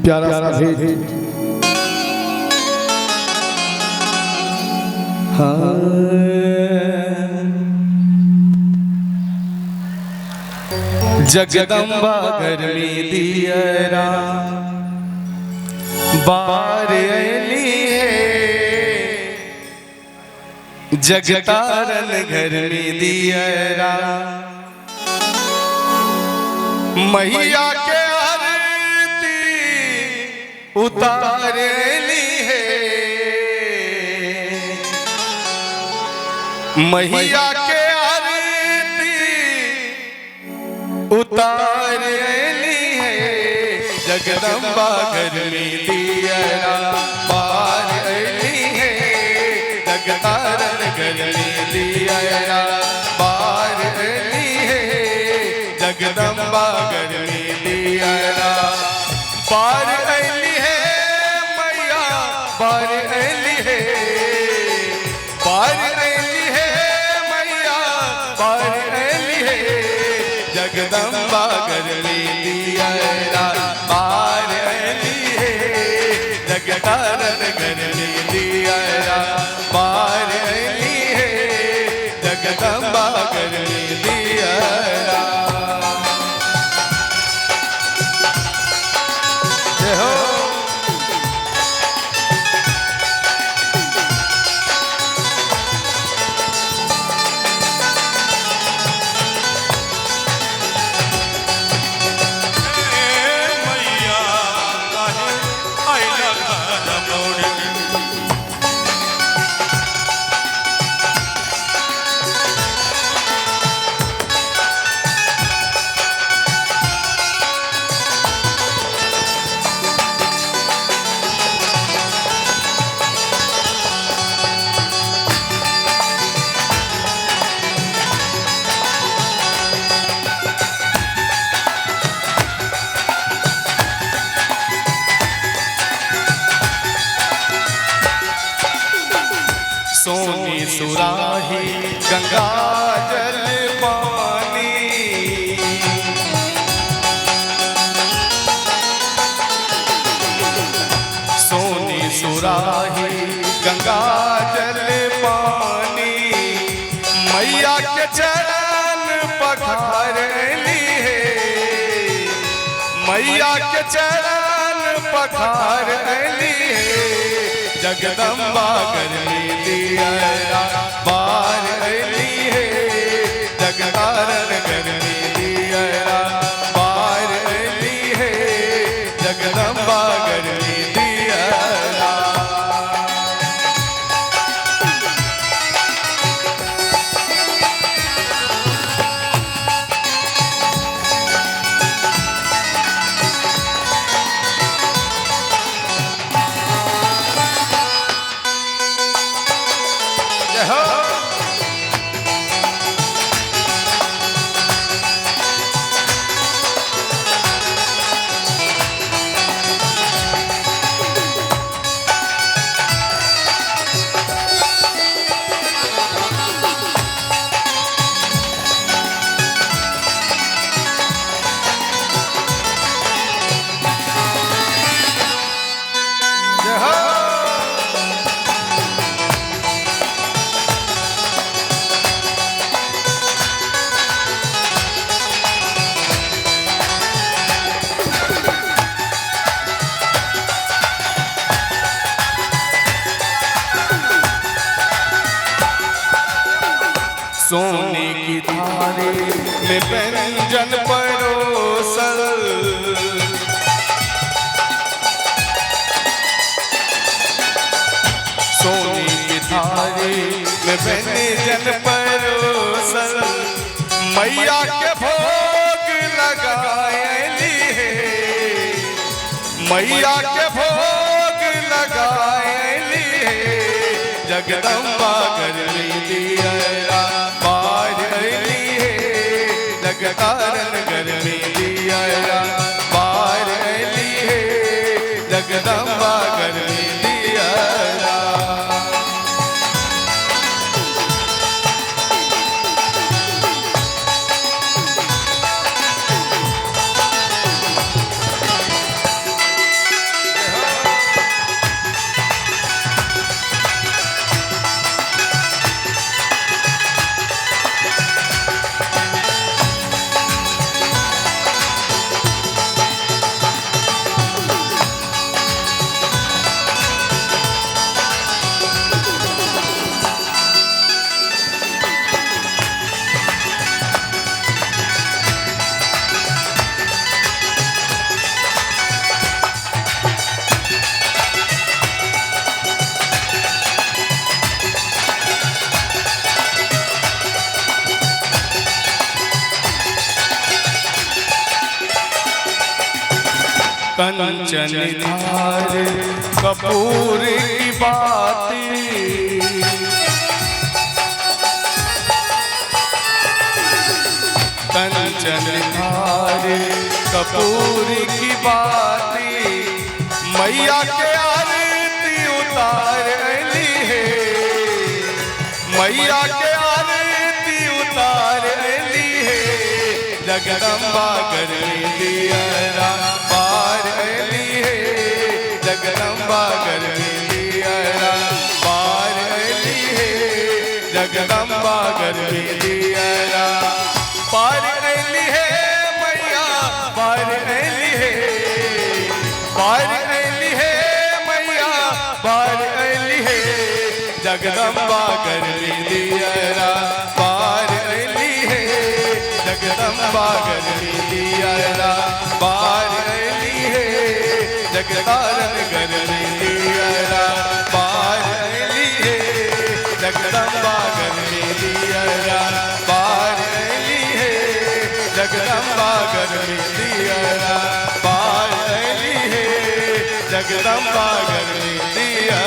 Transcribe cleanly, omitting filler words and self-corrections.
प्यारा सा भेंट। जगदम्बा गर्मी दियरा बार अली है, जगतारन गर्मी दियरा मैया के आरती उतार ली है, मैया के आरती उतार ली है, जगदम्बा गर्मी दियरा बार अली है, जगतारन गर्मी दियरा बार अली है, जगदम्बा गर्मी दियरा बार अली है, मैया बार अली है, बार अली है, मैया बार अली है, जगदम्बा गर्मी दियरा बार अली है, जगतारन गर्मी दियरा बार अली है, जगदम्बा गर्मी दियरा। जय हो सोनी सुराही गंगा जल पानी, सोनी सुराही गंगा जल पानी, मैया के चरण पखार ली है, मैया के चरण पखार ली है, जगदम्बा गर्मी दियरा बार अली है, जगतारन गर्मी दियरा बार अली है, जगदम्बा गर्मी दियरा। जय हो जय हो सोने की थाली में व्यंजन परोसल, सोने की थाली में व्यंजन परोसल, मैया के भोग लगायली है, मैया के भोग लगायली है, जगदम्बा गर्मी दियरा बार अली है, जगतारन गर्मी दियरा बार अली है, जगदम्बा गर्मी दियरा। कंचन धार कपूर की बाती, कंचन धार कपूर की बाती, मैया के आरती उतार ली है, मैया के आरती उतार ली है, जगदम्बा कर दिया पार ली है, जगदम्बा कर दिया पार ली है, जगदम्बा कर दिया पार ली है, मैया पार ली है, पार ली है, मैया पार ली है, जगदम्बा कर दिया पार ली है, जगदम्बा कर दिया पार ली है, जगदारन कर दिया पार ली है, जगदम्बा कर दिया पार ली है, जगदम्बा कर दिया पार ली है, जगदम्बा कर दिया।